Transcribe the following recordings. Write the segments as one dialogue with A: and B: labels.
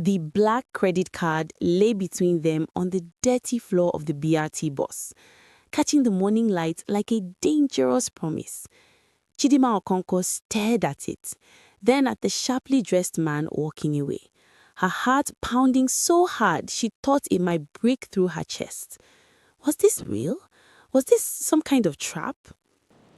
A: The black credit card lay between them on the dirty floor of the BRT bus, catching the morning light like a dangerous promise. Chidinma Okonkwo stared at it, then at the sharply dressed man walking away, her heart pounding so hard she thought it might break through her chest. Was this real? Was this some kind of trap?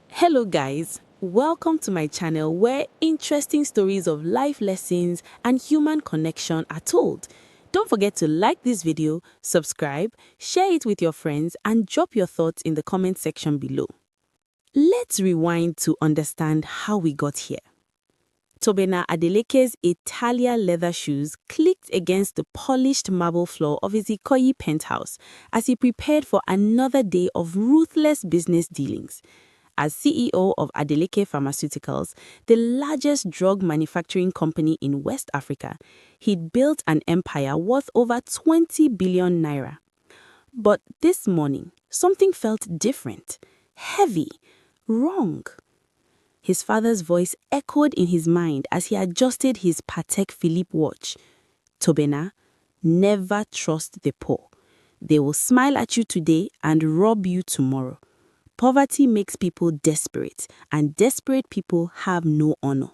A: Hello guys, welcome to my channel where interesting stories of life lessons and human connection are told. Don't forget to like this video, subscribe, share it with your friends and drop your thoughts in the comment section below. Let's rewind to understand how we got here. Tobenna Adeleke's Italia leather shoes clicked against the polished marble floor of his Ikoyi penthouse as he prepared for another day of ruthless business dealings. As CEO of Adeleke Pharmaceuticals, the largest drug manufacturing company in West Africa, he'd built an empire worth over 20 billion naira. But this morning, something felt different, heavy, wrong. His father's voice echoed in his mind as he adjusted his Patek Philippe watch. Tobenna, never trust the poor. They will smile at you today and rob you tomorrow. Poverty makes people desperate, and desperate people have no honor.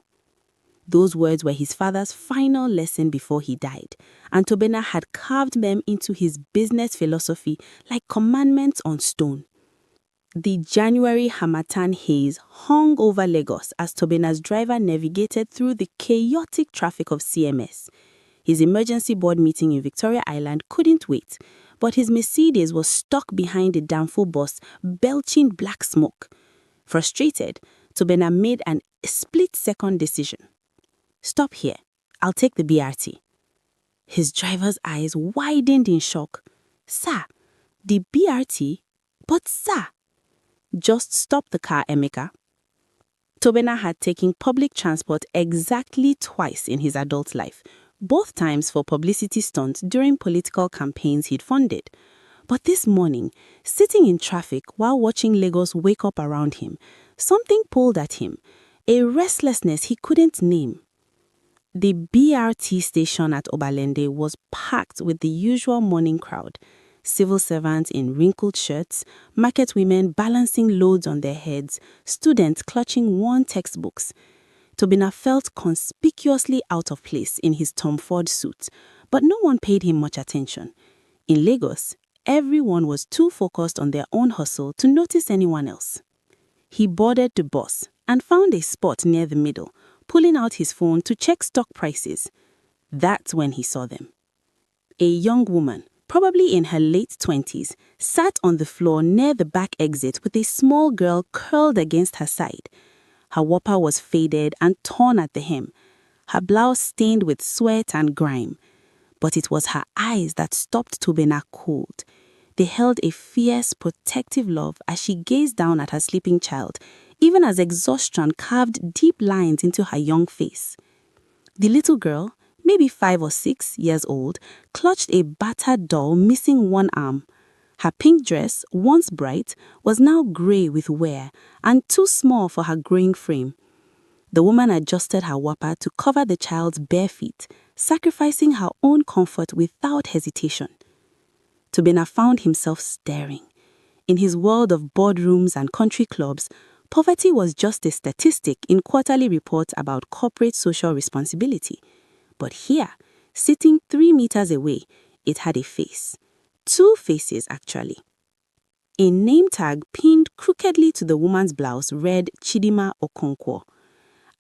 A: Those words were his father's final lesson before he died, and Tobenna had carved them into his business philosophy like commandments on stone. The January Harmattan haze hung over Lagos as Tobenna's driver navigated through the chaotic traffic of CMS. His emergency board meeting in Victoria Island couldn't wait, but his Mercedes was stuck behind a Danfo bus, belching black smoke. Frustrated, Tobenna made an split-second decision. Stop here. I'll take the BRT. His driver's eyes widened in shock. Sir, the BRT? But sir! Just stop the car, Emeka. Tobenna had taken public transport exactly twice in his adult life, both times for publicity stunts during political campaigns he'd funded. But this morning, sitting in traffic while watching Lagos wake up around him, something pulled at him, a restlessness he couldn't name. The BRT station at Obalende was packed with the usual morning crowd. Civil servants in wrinkled shirts, market women balancing loads on their heads, students clutching worn textbooks. Tobenna felt conspicuously out of place in his Tom Ford suit, but no one paid him much attention. In Lagos, everyone was too focused on their own hustle to notice anyone else. He boarded the bus and found a spot near the middle, pulling out his phone to check stock prices. That's when he saw them. A young woman, probably in her late 20s, sat on the floor near the back exit with a small girl curled against her side. Her wrapper was faded and torn at the hem, her blouse stained with sweat and grime. But it was her eyes that stopped Tobenna cold. They held a fierce, protective love as she gazed down at her sleeping child, even as exhaustion carved deep lines into her young face. The little girl, maybe 5 or 6 years old, clutched a battered doll missing one arm. Her pink dress, once bright, was now grey with wear and too small for her growing frame. The woman adjusted her wrapper to cover the child's bare feet, sacrificing her own comfort without hesitation. Tobenna found himself staring. In his world of boardrooms and country clubs, poverty was just a statistic in quarterly reports about corporate social responsibility. But here, sitting 3 meters away, it had a face. 2 faces, actually. A name tag pinned crookedly to the woman's blouse read Chidinma Okonkwo.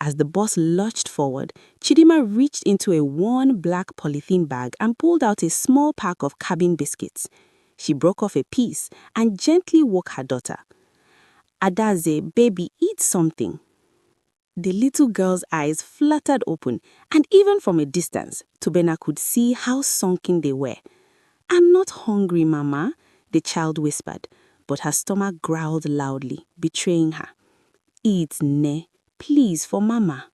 A: As the boss lurched forward, Chidinma reached into a worn black polythene bag and pulled out a small pack of cabin biscuits. She broke off a piece and gently woke her daughter. Adaze, baby, eat something. The little girl's eyes fluttered open, and even from a distance, Tobenna could see how sunken they were. I'm not hungry, Mama, the child whispered, but her stomach growled loudly, betraying her. Eat, Ne, please, for Mama.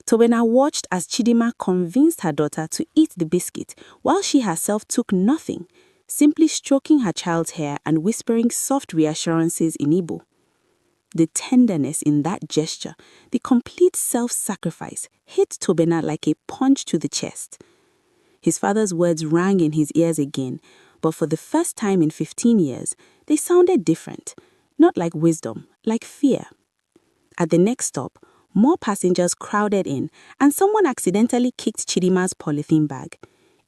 A: Tobenna watched as Chidinma convinced her daughter to eat the biscuit while she herself took nothing, simply stroking her child's hair and whispering soft reassurances in Igbo. The tenderness in that gesture, the complete self-sacrifice, hit Tobenna like a punch to the chest. His father's words rang in his ears again, but for the first time in 15 years, they sounded different. Not like wisdom, like fear. At the next stop, more passengers crowded in, and someone accidentally kicked Chidinma's polythene bag.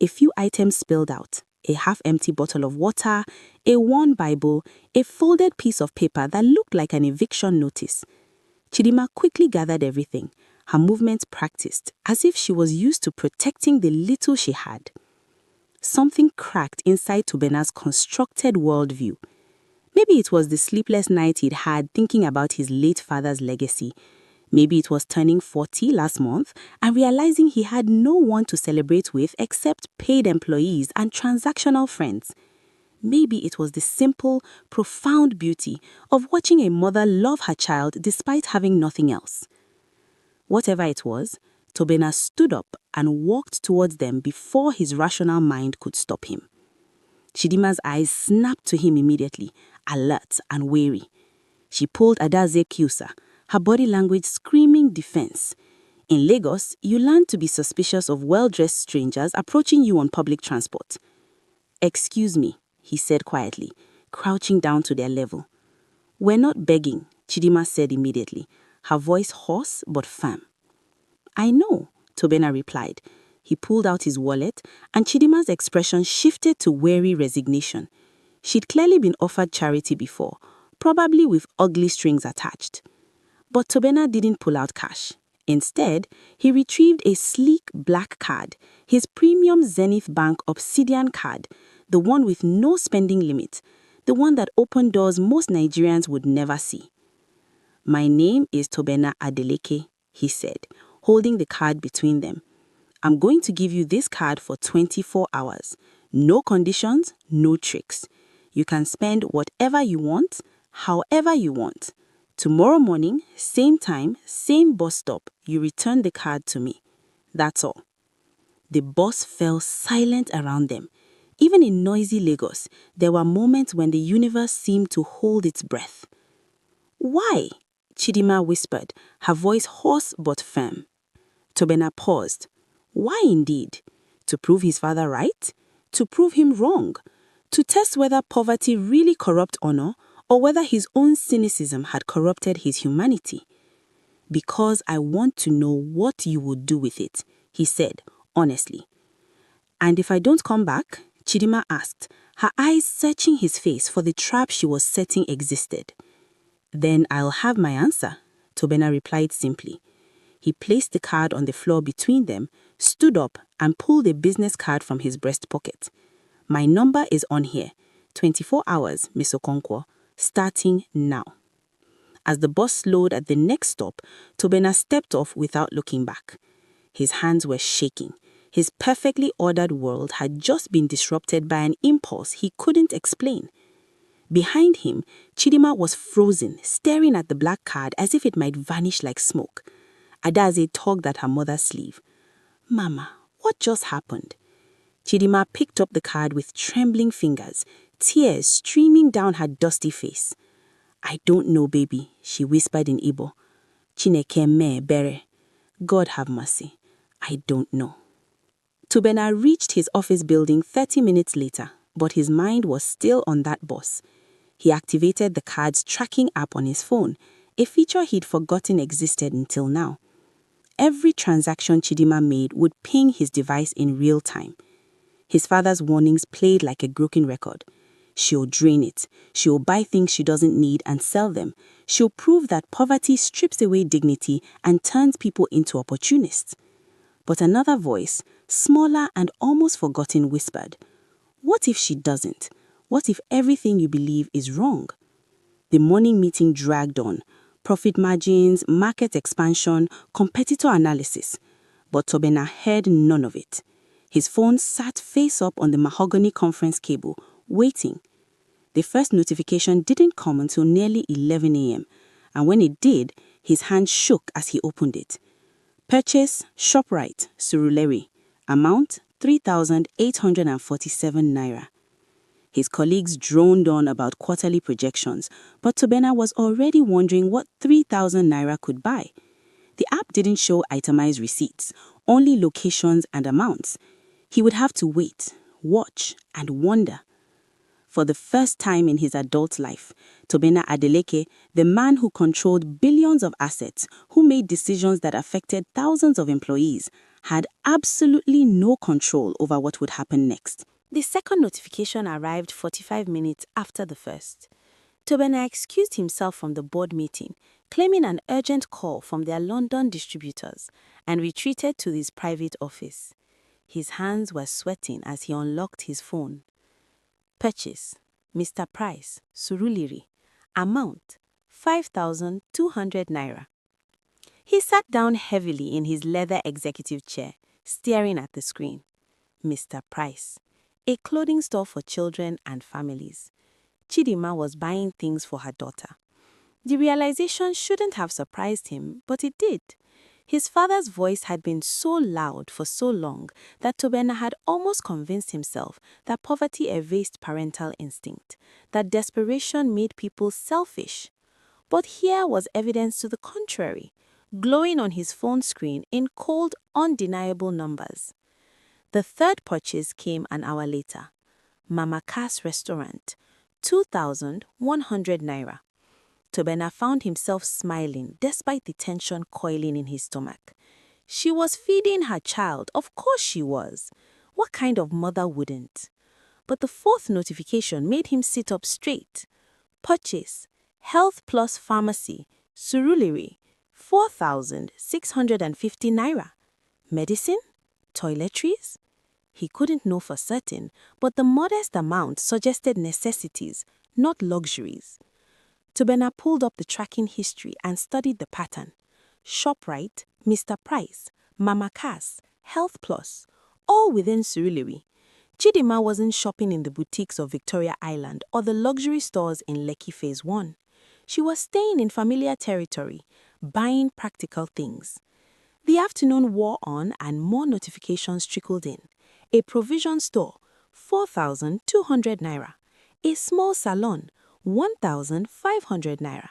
A: A few items spilled out: a half-empty bottle of water, a worn Bible, a folded piece of paper that looked like an eviction notice. Chidinma quickly gathered everything, her movements practiced, as if she was used to protecting the little she had. Something cracked inside Tobenna's constructed worldview. Maybe it was the sleepless night he'd had thinking about his late father's legacy. Maybe it was turning 40 last month and realizing he had no one to celebrate with except paid employees and transactional friends. Maybe it was the simple, profound beauty of watching a mother love her child despite having nothing else. Whatever it was, Tobenna stood up and walked towards them before his rational mind could stop him. Chidinma's eyes snapped to him immediately, alert and wary. She pulled Adaze closer, her body language screaming defense. In Lagos, you learn to be suspicious of well-dressed strangers approaching you on public transport. "Excuse me," he said quietly, crouching down to their level. "We're not begging," Chidinma said immediately, her voice hoarse but firm. "I know," Tobenna replied. He pulled out his wallet, and Chidinma's expression shifted to weary resignation. She'd clearly been offered charity before, probably with ugly strings attached. But Tobenna didn't pull out cash. Instead, he retrieved a sleek black card, his premium Zenith Bank Obsidian card, the one with no spending limit, the one that opened doors most Nigerians would never see. "My name is Tobenna Adeleke," he said, holding the card between them. "I'm going to give you this card for 24 hours. No conditions, no tricks. You can spend whatever you want, however you want. Tomorrow morning, same time, same bus stop, you return the card to me. That's all." The bus fell silent around them. Even in noisy Lagos, there were moments when the universe seemed to hold its breath. "Why?" Chidinma whispered, her voice hoarse but firm. Tobenna paused. Why indeed? To prove his father right? To prove him wrong? To test whether poverty really corrupts honor or whether his own cynicism had corrupted his humanity? "Because I want to know what you would do with it," he said, honestly. "And if I don't come back?" Chidinma asked, her eyes searching his face for the trap she was setting existed. "Then I'll have my answer," Tobenna replied simply. He placed the card on the floor between them, stood up, and pulled a business card from his breast pocket. "My number is on here. 24 hours, Miss Okonkwo, starting now." As the bus slowed at the next stop, Tobenna stepped off without looking back. His hands were shaking. His perfectly ordered world had just been disrupted by an impulse he couldn't explain. Behind him, Chidinma was frozen, staring at the black card as if it might vanish like smoke. Adaze tugged at her mother's sleeve. "Mama, what just happened?" Chidinma picked up the card with trembling fingers, tears streaming down her dusty face. "I don't know, baby," she whispered in Igbo. "Chineke me bere. God have mercy. I don't know." Tobenna reached his office building 30 minutes later, but his mind was still on that bus. He activated the card's tracking app on his phone, a feature he'd forgotten existed until now. Every transaction Chidinma made would ping his device in real time. His father's warnings played like a broken record. She'll drain it. She'll buy things she doesn't need and sell them. She'll prove that poverty strips away dignity and turns people into opportunists. But another voice, smaller and almost forgotten, whispered, "What if she doesn't? What if everything you believe is wrong?" The morning meeting dragged on. Profit margins, market expansion, competitor analysis. But Tobenna heard none of it. His phone sat face up on the mahogany conference cable, waiting. The first notification didn't come until nearly 11 a.m., and when it did, his hand shook as he opened it. Purchase, ShopRite, Surulere. Amount, 3,847 naira. His colleagues droned on about quarterly projections, but Tobenna was already wondering what 3,000 naira could buy. The app didn't show itemized receipts, only locations and amounts. He would have to wait, watch, and wonder. For the first time in his adult life, Tobenna Adeleke, the man who controlled billions of assets, who made decisions that affected thousands of employees, had absolutely no control over what would happen next. The second notification arrived 45 minutes after the first. Tobenna excused himself from the board meeting, claiming an urgent call from their London distributors, and retreated to his private office. His hands were sweating as he unlocked his phone. Purchase, Mr. Price, Surulere. Amount, 5,200 naira. He sat down heavily in his leather executive chair, staring at the screen. Mr. Price, a clothing store for children and families. Chidinma was buying things for her daughter. The realization shouldn't have surprised him, but it did. His father's voice had been so loud for so long that Tobenna had almost convinced himself that poverty erased parental instinct, that desperation made people selfish. But here was evidence to the contrary, glowing on his phone screen in cold, undeniable numbers. The third purchase came an hour later. Mama Cass Restaurant, 2,100 naira. Tobenna found himself smiling despite the tension coiling in his stomach. She was feeding her child, of course she was. What kind of mother wouldn't? But the fourth notification made him sit up straight. Purchase, Health Plus Pharmacy, Surulere, 4,650 naira. Medicine? Toiletries? He couldn't know for certain, but the modest amount suggested necessities, not luxuries. Tobenna pulled up the tracking history and studied the pattern. ShopRite, Mr. Price, Mama Cass, Health Plus, all within Surulere. Chidinma wasn't shopping in the boutiques of Victoria Island or the luxury stores in Lekki Phase 1. She was staying in familiar territory, buying practical things. The afternoon wore on and more notifications trickled in. A provision store, 4,200 naira. A small salon, 1,500 naira.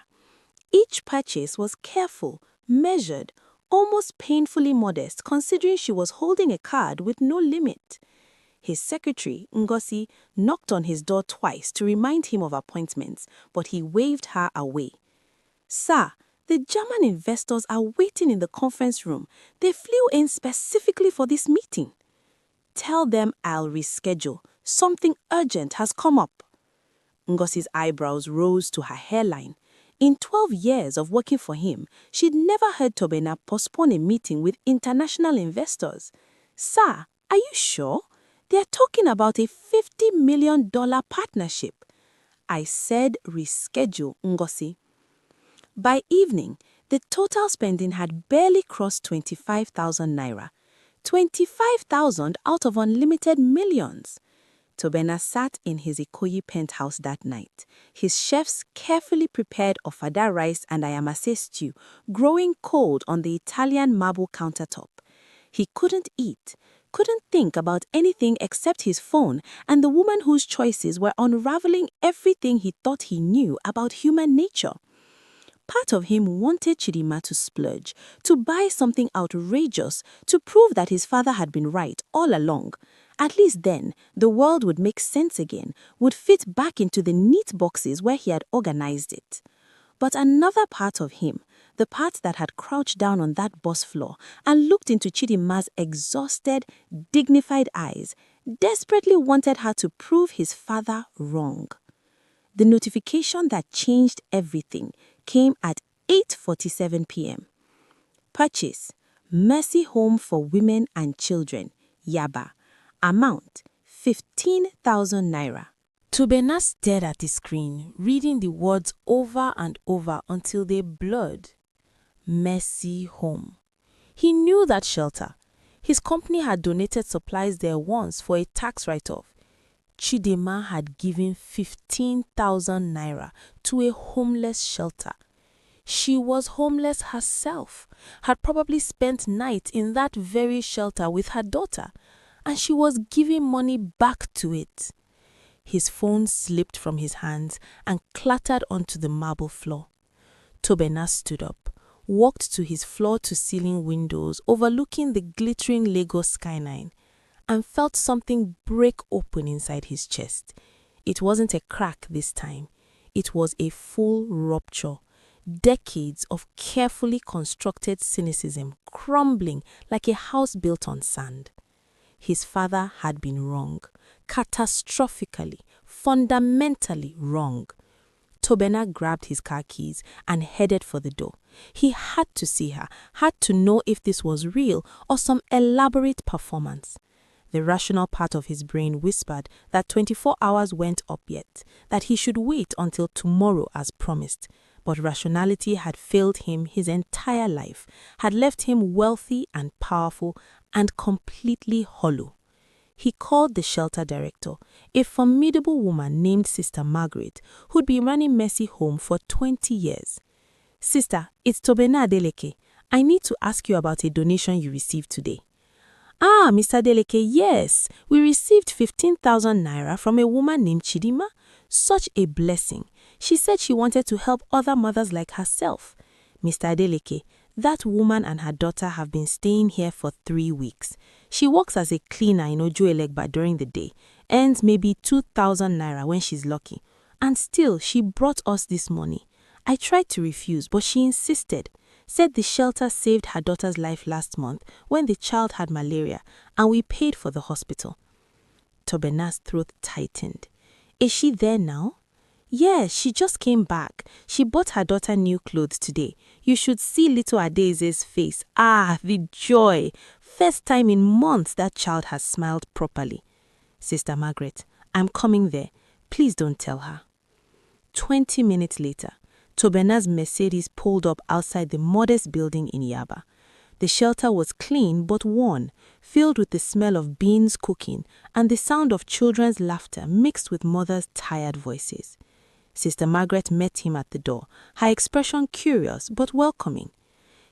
A: Each purchase was careful, measured, almost painfully modest considering she was holding a card with no limit. His secretary, Ngozi, knocked on his door twice to remind him of appointments, but he waved her away. "Sir, the German investors are waiting in the conference room. They flew in specifically for this meeting." "Tell them I'll reschedule. Something urgent has come up." Ngozi's eyebrows rose to her hairline. In 12 years of working for him, she'd never heard Tobenna postpone a meeting with international investors. "Sir, are you sure? They're talking about a $50 million partnership." "I said reschedule, Ngozi." By evening, the total spending had barely crossed 25,000 naira. 25,000 out of unlimited millions. Tobenna sat in his Ikoyi penthouse that night, his chefs carefully prepared ofada rice and ayamase stew growing cold on the Italian marble countertop. He couldn't eat, couldn't think about anything except his phone and the woman whose choices were unraveling everything he thought he knew about human nature. Part of him wanted Chidinma to splurge, to buy something outrageous, to prove that his father had been right all along. At least then, the world would make sense again, would fit back into the neat boxes where he had organized it. But another part of him, the part that had crouched down on that boss floor and looked into Chidinma's exhausted, dignified eyes, desperately wanted her to prove his father wrong. The notification that changed everything came at 8:47 p.m. Purchase, Mercy Home for Women and Children, Yaba. Amount, 15,000 naira. Tobenna stared at the screen, reading the words over and over until they blurred. Mercy Home. He knew that shelter. His company had donated supplies there once for a tax write-off. Chidinma had given 15,000 naira to a homeless shelter. She was homeless herself, had probably spent nights in that very shelter with her daughter, and she was giving money back to it. His phone slipped from his hands and clattered onto the marble floor. Tobenna stood up, walked to his floor-to-ceiling windows overlooking the glittering Lagos skyline, and felt something break open inside his chest. It wasn't a crack this time. It was a full rupture. Decades of carefully constructed cynicism crumbling like a house built on sand. His father had been wrong, catastrophically, fundamentally wrong. Tobenna grabbed his car keys and headed for the door. He had to see her, had to know if this was real or some elaborate performance. The rational part of his brain whispered that 24 hours weren't up yet, that he should wait until tomorrow as promised. But rationality had failed him his entire life, had left him wealthy and powerful and completely hollow. He called the shelter director, a formidable woman named Sister Margaret, who'd been running Mercy Home for 20 years. "Sister, it's Tobenna Adeleke. I need to ask you about a donation you received today." "Ah, Mr. Adeleke, yes. We received 15,000 naira from a woman named Chidinma. Such a blessing. She said she wanted to help other mothers like herself. Mr. Adeleke, that woman and her daughter have been staying here for 3 weeks. She works as a cleaner in Ojuelegba during the day, earns maybe 2,000 naira when she's lucky. And still, she brought us this money. I tried to refuse, but she insisted. Said the shelter saved her daughter's life last month when the child had malaria, and we paid for the hospital." Tobenna's throat tightened. "Is she there now?" "Yes, she just came back. She bought her daughter new clothes today. You should see little Adeze's face. Ah, the joy! First time in months that child has smiled properly." "Sister Margaret, I'm coming there. Please don't tell her." 20 minutes later, Tobenna's Mercedes pulled up outside the modest building in Yaba. The shelter was clean but worn, filled with the smell of beans cooking and the sound of children's laughter mixed with mothers' tired voices. Sister Margaret met him at the door, her expression curious but welcoming.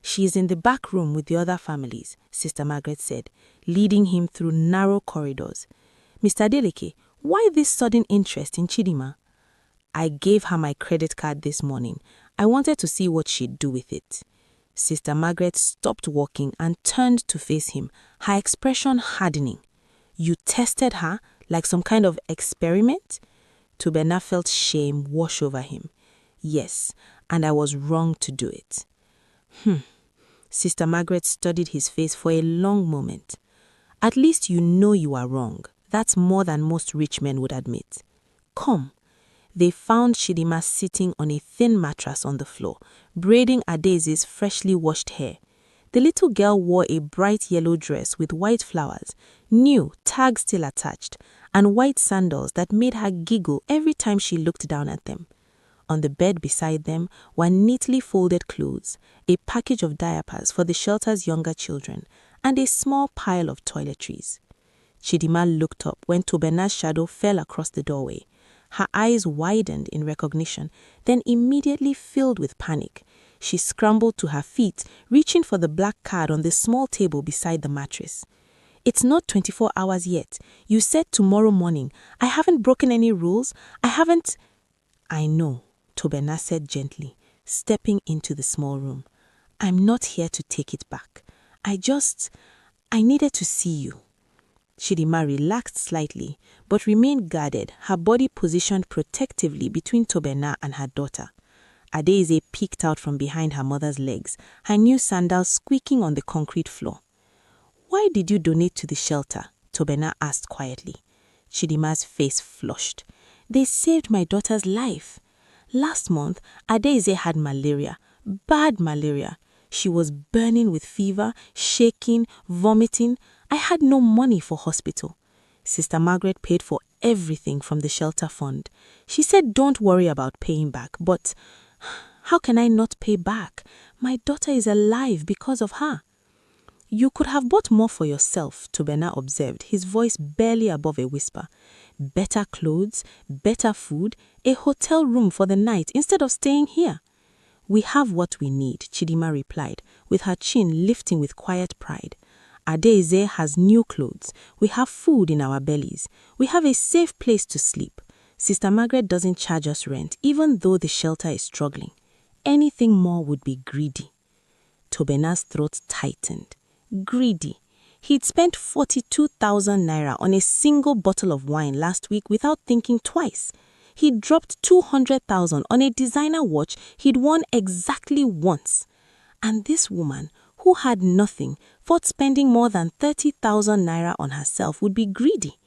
A: "She is in the back room with the other families," Sister Margaret said, leading him through narrow corridors. "Mr. Adeleke, why this sudden interest in Chidinma?" "I gave her my credit card this morning. I wanted to see what she'd do with it." Sister Margaret stopped walking and turned to face him, her expression hardening. "You tested her like some kind of experiment?" Tobenna felt shame wash over him. "Yes, and I was wrong to do it." Sister Margaret studied his face for a long moment. "At least you know you are wrong. That's more than most rich men would admit. Come." They found Chidinma sitting on a thin mattress on the floor, braiding Adeze's freshly washed hair. The little girl wore a bright yellow dress with white flowers, new, tags still attached, and white sandals that made her giggle every time she looked down at them. On the bed beside them were neatly folded clothes, a package of diapers for the shelter's younger children, and a small pile of toiletries. Chidinma looked up when Tobenna's shadow fell across the doorway. Her eyes widened in recognition, then immediately filled with panic. She scrambled to her feet, reaching for the black card on the small table beside the mattress. "It's not 24 hours yet. You said tomorrow morning. I haven't broken any rules. I haven't—" "I know," Tobenna said gently, stepping into the small room. "I'm not here to take it back. I needed to see you." Chidinma relaxed slightly, but remained guarded, her body positioned protectively between Tobenna and her daughter. Adeze peeked out from behind her mother's legs, her new sandals squeaking on the concrete floor. "Why did you donate to the shelter?" Tobenna asked quietly. Chidinma's face flushed. "They saved my daughter's life. Last month, Adeze had malaria, bad malaria. She was burning with fever, shaking, vomiting. I had no money for hospital. Sister Margaret paid for everything from the shelter fund. She said don't worry about paying back, but how can I not pay back? My daughter is alive because of her." "You could have bought more for yourself," Tobenna observed, his voice barely above a whisper. "Better clothes, better food, a hotel room for the night instead of staying here." "We have what we need," Chidinma replied, with her chin lifting with quiet pride. "Adeze has new clothes. We have food in our bellies. We have a safe place to sleep. Sister Margaret doesn't charge us rent, even though the shelter is struggling. Anything more would be greedy." Tobenna's throat tightened. Greedy. He'd spent 42,000 naira on a single bottle of wine last week without thinking twice. He'd dropped 200,000 on a designer watch he'd worn exactly once. And this woman, who had nothing, thought spending more than 30,000 naira on herself would be greedy.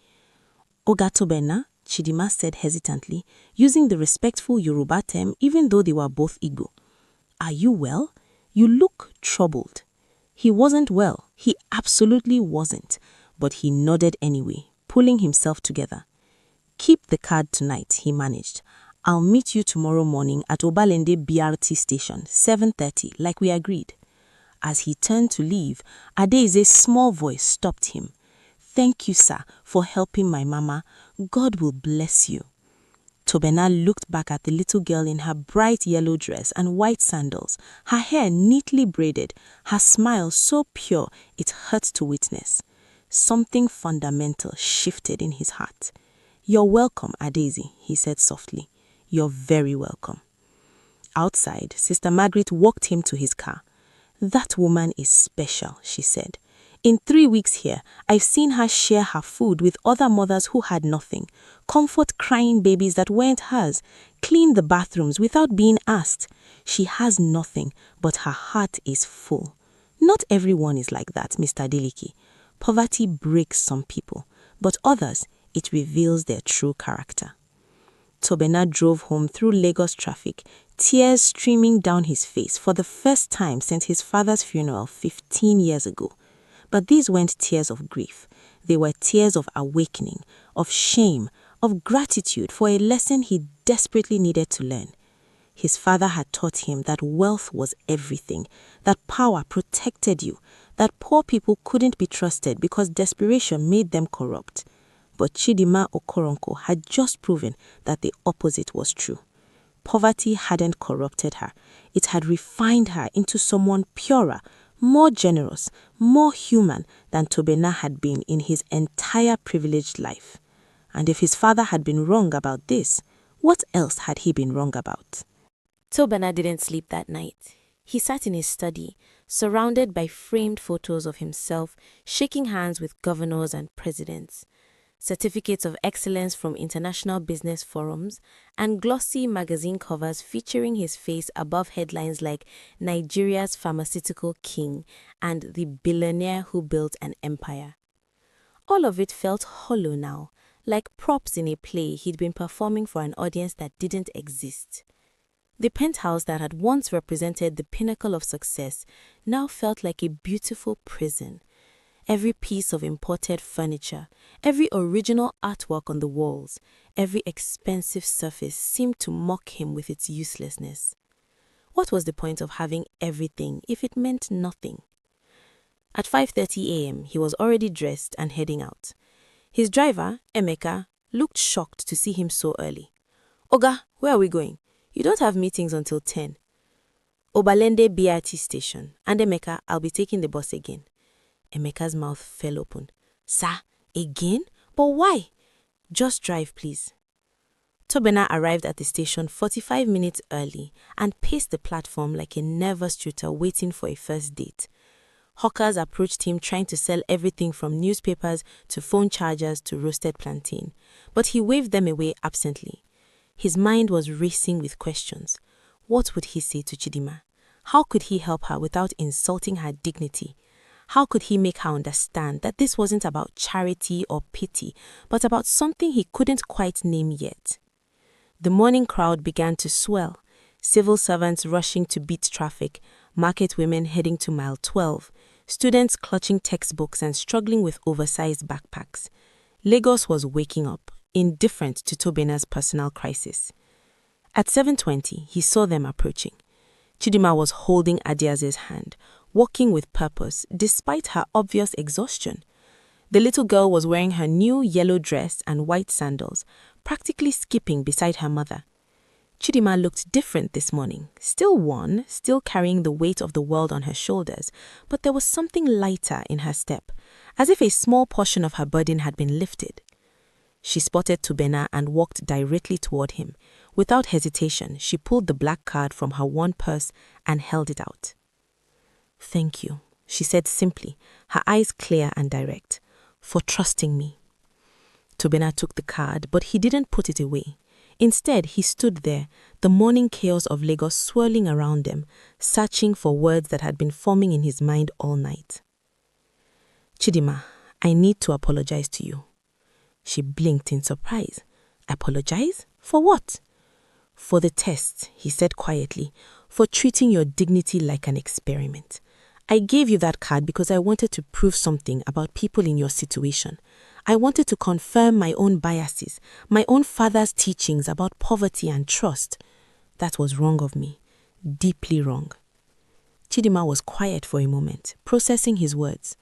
A: Oga Tobenna, Chidinma said hesitantly, using the respectful Yoruba term even though they were both Igbo. Are you well? You look troubled. He wasn't well. He absolutely wasn't. But he nodded anyway, pulling himself together. Keep the card tonight, he managed. I'll meet you tomorrow morning at Obalende BRT station, 7:30, like we agreed. As he turned to leave, Adeze's small voice stopped him. Thank you, sir, for helping my mama. God will bless you. Tobenna looked back at the little girl in her bright yellow dress and white sandals, her hair neatly braided, her smile so pure it hurt to witness. Something fundamental shifted in his heart. You're welcome, Adeze, he said softly. You're very welcome. Outside, Sister Margaret walked him to his car. That woman is special, she said. In 3 weeks here, I've seen her share her food with other mothers who had nothing, comfort crying babies that weren't hers, clean the bathrooms without being asked. She has nothing, but her heart is full. Not everyone is like that, Mr. Deliki. Poverty breaks some people, but others, it reveals their true character. Tobenna drove home through Lagos traffic, tears streaming down his face for the first time since his father's funeral 15 years ago. But these weren't tears of grief. They were tears of awakening, of shame, of gratitude for a lesson he desperately needed to learn. His father had taught him that wealth was everything, that power protected you, that poor people couldn't be trusted because desperation made them corrupt. But Chidinma Okoronko had just proven that the opposite was true. Poverty hadn't corrupted her. It had refined her into someone purer, more generous, more human than Tobenna had been in his entire privileged life. And if his father had been wrong about this, what else had he been wrong about?
B: Tobenna didn't sleep that night. He sat in his study, surrounded by framed photos of himself, shaking hands with governors and presidents, certificates of excellence from international business forums, and glossy magazine covers featuring his face above headlines like Nigeria's Pharmaceutical King and the Billionaire Who Built an Empire. All of it felt hollow now, like props in a play he'd been performing for an audience that didn't exist. The penthouse that had once represented the pinnacle of success now felt like a beautiful prison. Every piece of imported furniture, every original artwork on the walls, every expensive surface seemed to mock him with its uselessness. What was the point of having everything if it meant nothing? At 5:30 a.m., he was already dressed and heading out. His driver, Emeka, looked shocked to see him so early. Oga, where are we going? You don't have meetings until 10. Obalende BRT station. And Emeka, I'll be taking the bus again. Emeka's mouth fell open. Sir, again? But why? Just drive, please. Tobenna arrived at the station 45 minutes early and paced the platform like a nervous tutor waiting for a first date. Hawkers approached him trying to sell everything from newspapers to phone chargers to roasted plantain, but he waved them away absently. His mind was racing with questions. What would he say to Chidinma? How could he help her without insulting her dignity? How could he make her understand that this wasn't about charity or pity, but about something he couldn't quite name yet? The morning crowd began to swell, civil servants rushing to beat traffic, market women heading to mile 12, students clutching textbooks and struggling with oversized backpacks. Lagos was waking up, indifferent to Tobenna's personal crisis. At 7:20, he saw them approaching. Chidinma was holding Adeze's hand, walking with purpose despite her obvious exhaustion. The little girl was wearing her new yellow dress and white sandals, practically skipping beside her mother. Chidinma looked different this morning, still worn, still carrying the weight of the world on her shoulders, but there was something lighter in her step, as if a small portion of her burden had been lifted. She spotted Tobenna and walked directly toward him. Without hesitation, she pulled the black card from her worn purse and held it out. Thank you, she said simply, her eyes clear and direct. For trusting me. Tobenna took the card, but he didn't put it away. Instead, he stood there, the morning chaos of Lagos swirling around them, searching for words that had been forming in his mind all night. Chidinma, I need to apologize to you. She blinked in surprise. Apologize? For what? For the test, he said quietly, for treating your dignity like an experiment. I gave you that card because I wanted to prove something about people in your situation. I wanted to confirm my own biases, my own father's teachings about poverty and trust. That was wrong of me, deeply wrong. Chidinma was quiet for a moment, processing his words.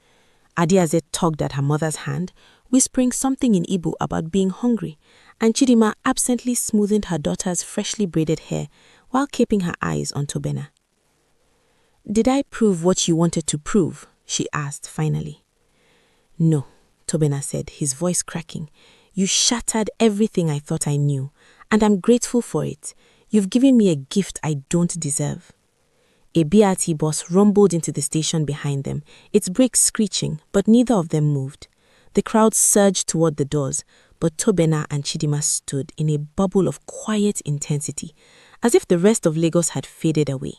B: Adiaze tugged at her mother's hand, whispering something in Igbo about being hungry, and Chidinma absently smoothed her daughter's freshly braided hair while keeping her eyes on Tobenna. Did I prove what you wanted to prove? She asked finally. No, Tobenna said, his voice cracking. You shattered everything I thought I knew, and I'm grateful for it. You've given me a gift I don't deserve. A BRT bus rumbled into the station behind them, its brakes screeching, but neither of them moved. The crowd surged toward the doors, but Tobenna and Chidinma stood in a bubble of quiet intensity, as if the rest of Lagos had faded away.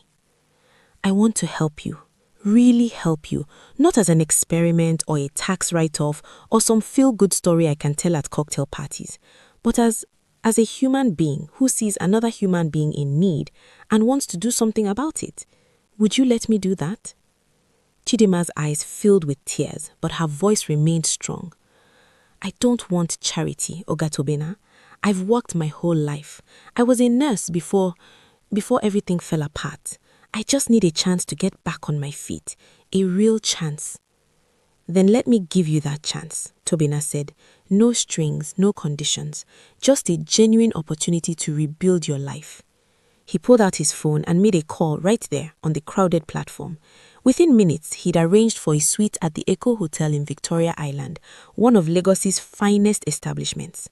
B: I want to help you, really help you, not as an experiment or a tax write-off or some feel-good story I can tell at cocktail parties, but as a human being who sees another human being in need and wants to do something about it. Would you let me do that? Chidinma's eyes filled with tears, but her voice remained strong. I don't want charity, Oga Tobenna. I've worked my whole life. I was a nurse before everything fell apart. I just need a chance to get back on my feet, a real chance. Then let me give you that chance, Tobenna said. No strings, no conditions, just a genuine opportunity to rebuild your life. He pulled out his phone and made a call right there on the crowded platform. Within minutes, he'd arranged for a suite at the Echo Hotel in Victoria Island, one of Lagos's finest establishments.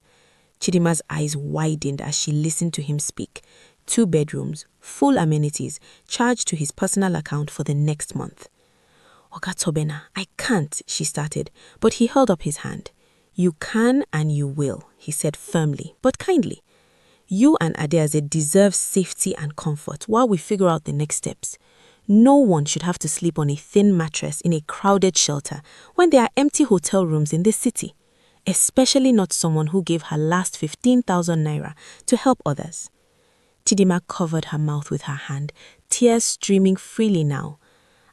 B: Chidinma's eyes widened as she listened to him speak. 2 bedrooms, full amenities, charged to his personal account for the next month. Oga Tobenna, I can't, she started, but he held up his hand. You can and you will, he said firmly, but kindly. You and Adiaze deserve safety and comfort while we figure out the next steps. No one should have to sleep on a thin mattress in a crowded shelter when there are empty hotel rooms in this city, especially not someone who gave her last 15,000 naira to help others. Chidinma covered her mouth with her hand, tears streaming freely now.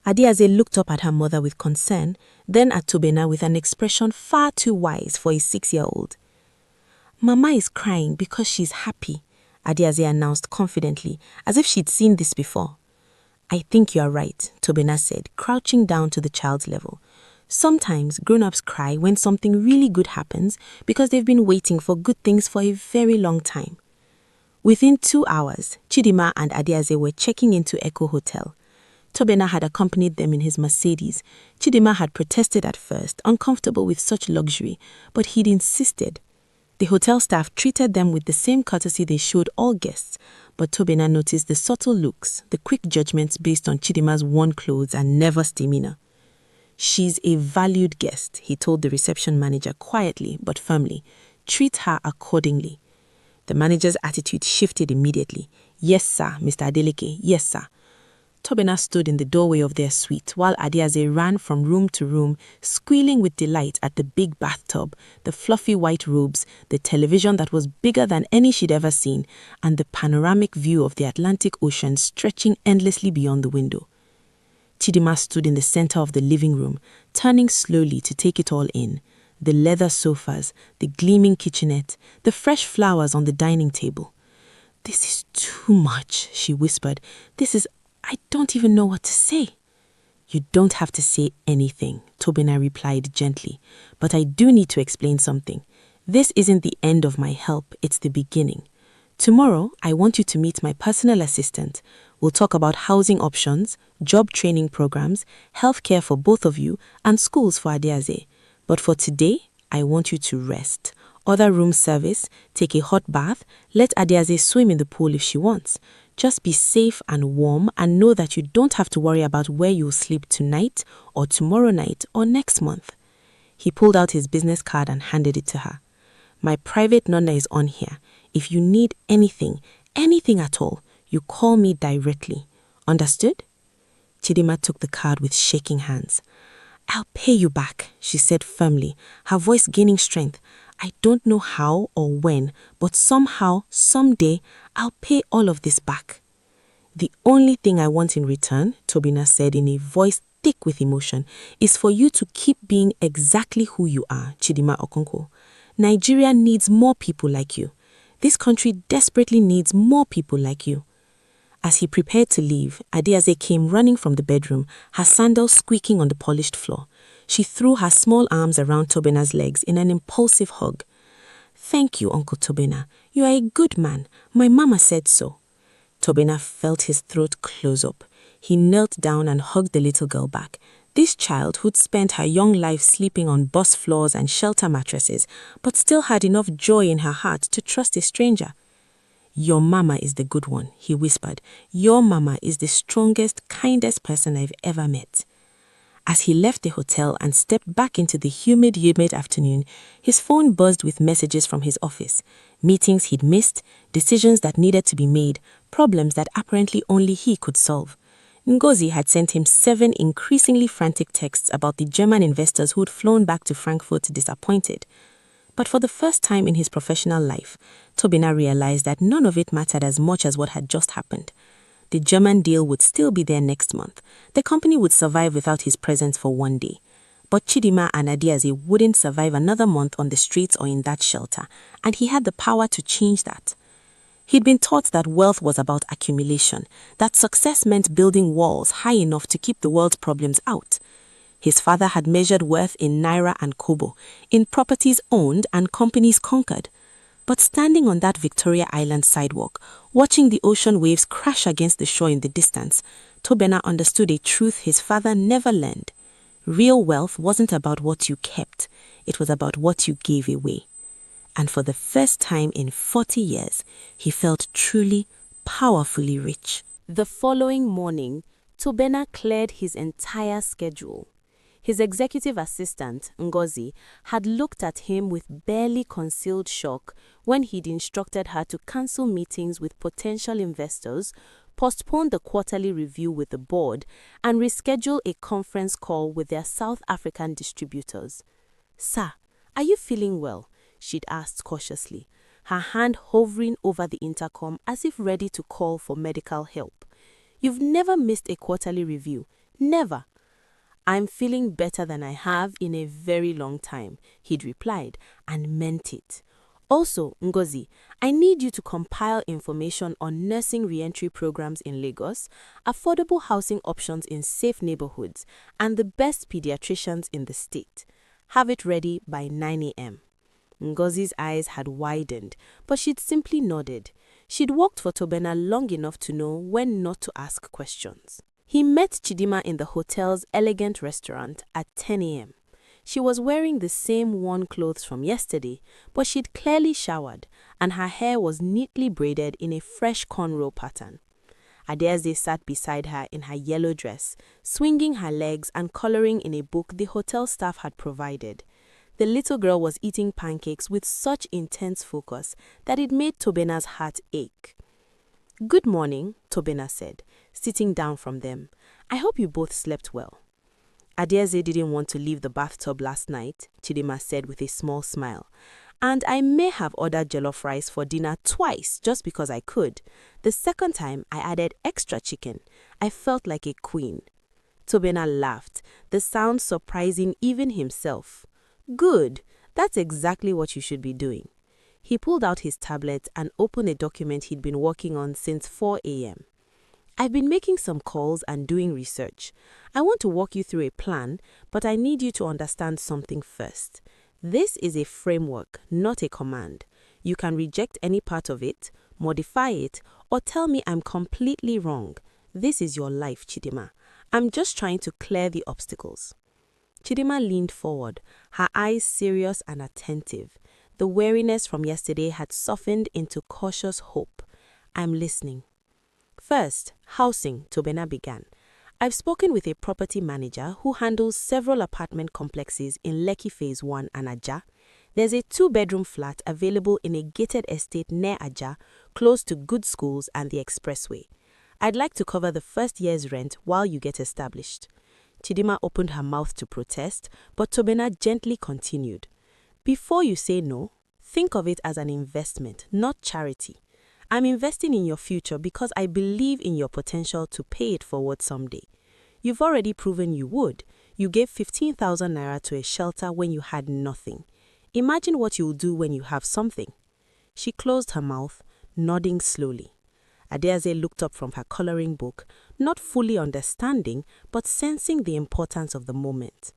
B: Adiaze looked up at her mother with concern, then at Tobenna with an expression far too wise for a 6-year-old. Mama is crying because she's happy, Adiaze announced confidently, as if she'd seen this before. I think you are right, Tobenna said, crouching down to the child's level. Sometimes grown-ups cry when something really good happens because they've been waiting for good things for a very long time. Within 2 hours, Chidinma and Adiaze were checking into Echo Hotel. Tobenna had accompanied them in his Mercedes. Chidinma had protested at first, uncomfortable with such luxury, but he'd insisted. The hotel staff treated them with the same courtesy they showed all guests, but Tobenna noticed the subtle looks, the quick judgments based on Chidinma's worn clothes and nervous demeanor. She's a valued guest, he told the reception manager quietly but firmly. Treat her accordingly. The manager's attitude shifted immediately. Yes, sir, Mr. Adeleke, yes, sir. Tobenna stood in the doorway of their suite while Adiaze ran from room to room, squealing with delight at the big bathtub, the fluffy white robes, the television that was bigger than any she'd ever seen, and the panoramic view of the Atlantic Ocean stretching endlessly beyond the window. Chidinma stood in the center of the living room, turning slowly to take it all in. The leather sofas, the gleaming kitchenette, the fresh flowers on the dining table. This is too much, she whispered. I don't even know what to say. You don't have to say anything, Tobenna replied gently. But I do need to explain something. This isn't the end of my help, it's the beginning. Tomorrow, I want you to meet my personal assistant. We'll talk about housing options, job training programs, healthcare for both of you, and schools for Adiaze. But for today, I want you to rest. Order room service, take a hot bath, let Adiaze swim in the pool if she wants.
A: Just be safe and warm and know that you don't have to worry about where you'll sleep tonight or tomorrow night or next month. He pulled out his business card and handed it to her. My private number is on here. If you need anything at all, you call me directly. Understood? Chidinma took the card with shaking hands. I'll pay you back, she said firmly, her voice gaining strength. I don't know how or when, but somehow, someday, I'll pay all of this back. The only thing I want in return, Tobenna said in a voice thick with emotion, is for you to keep being exactly who you are, Chidinma Okonkwo. Nigeria needs more people like you. This country desperately needs more people like you. As he prepared to leave, Adeaze came running from the bedroom, her sandals squeaking on the polished floor. She threw her small arms around Tobenna's legs in an impulsive hug. Thank you, Uncle Tobenna. You are a good man. My mama said so. Tobenna felt his throat close up. He knelt down and hugged the little girl back. This child who'd spent her young life sleeping on bus floors and shelter mattresses, but still had enough joy in her heart to trust a stranger. Your mama is the good one, he whispered. Your mama is the strongest, kindest person I've ever met. As he left the hotel and stepped back into the humid afternoon, his phone buzzed with messages from his office. Meetings he'd missed, decisions that needed to be made, problems that apparently only he could solve. Ngozi had sent him 7 increasingly frantic texts about the German investors who'd flown back to Frankfurt disappointed. But for the first time in his professional life, Tobenna realized that none of it mattered as much as what had just happened. The German deal would still be there next month. The company would survive without his presence for one day. But Chidinma and Adeaze wouldn't survive another month on the streets or in that shelter, and he had the power to change that. He'd been taught that wealth was about accumulation, that success meant building walls high enough to keep the world's problems out. His father had measured worth in naira and kobo, in properties owned and companies conquered. But standing on that Victoria Island sidewalk, watching the ocean waves crash against the shore in the distance, Tobenna understood a truth his father never learned. Real wealth wasn't about what you kept, it was about what you gave away. And for the first time in 40 years, he felt truly, powerfully rich. The following morning, Tobenna cleared his entire schedule. His executive assistant, Ngozi, had looked at him with barely concealed shock when he'd instructed her to cancel meetings with potential investors, postpone the quarterly review with the board, and reschedule a conference call with their South African distributors. Sir, are you feeling well? She'd asked cautiously, her hand hovering over the intercom as if ready to call for medical help. You've never missed a quarterly review. Never. I'm feeling better than I have in a very long time, he'd replied, and meant it. Also, Ngozi, I need you to compile information on nursing reentry programs in Lagos, affordable housing options in safe neighborhoods, and the best pediatricians in the state. Have it ready by 9 a.m. Ngozi's eyes had widened, but she'd simply nodded. She'd worked for Tobenna long enough to know when not to ask questions. He met Chidinma in the hotel's elegant restaurant at 10 a.m. She was wearing the same worn clothes from yesterday, but she'd clearly showered, and her hair was neatly braided in a fresh cornrow pattern. Adeaze sat beside her in her yellow dress, swinging her legs and coloring in a book the hotel staff had provided. The little girl was eating pancakes with such intense focus that it made Tobenna's heart ache. Good morning, Tobenna said, sitting down from them. I hope you both slept well. Adeaze didn't want to leave the bathtub last night, Chidinma said with a small smile. And I may have ordered jollof rice for dinner twice just because I could. The second time, I added extra chicken. I felt like a queen. Tobenna laughed, the sound surprising even himself. Good. That's exactly what you should be doing. He pulled out his tablet and opened a document he'd been working on since 4 a.m. I've been making some calls and doing research. I want to walk you through a plan, but I need you to understand something first. This is a framework, not a command. You can reject any part of it, modify it, or tell me I'm completely wrong. This is your life, Chidinma. I'm just trying to clear the obstacles. Chidinma leaned forward, her eyes serious and attentive. The weariness from yesterday had softened into cautious hope. I'm listening. First, housing, Tobenna began. I've spoken with a property manager who handles several apartment complexes in Lekki Phase 1 and Ajah. There's a 2-bedroom flat available in a gated estate near Ajah, close to good schools and the expressway. I'd like to cover the first year's rent while you get established. Chidinma opened her mouth to protest, but Tobenna gently continued. Before you say no, think of it as an investment, not charity. I'm investing in your future because I believe in your potential to pay it forward someday. You've already proven you would. You gave 15,000 naira to a shelter when you had nothing. Imagine what you'll do when you have something. She closed her mouth, nodding slowly. Adeze looked up from her coloring book, not fully understanding, but sensing the importance of the moment.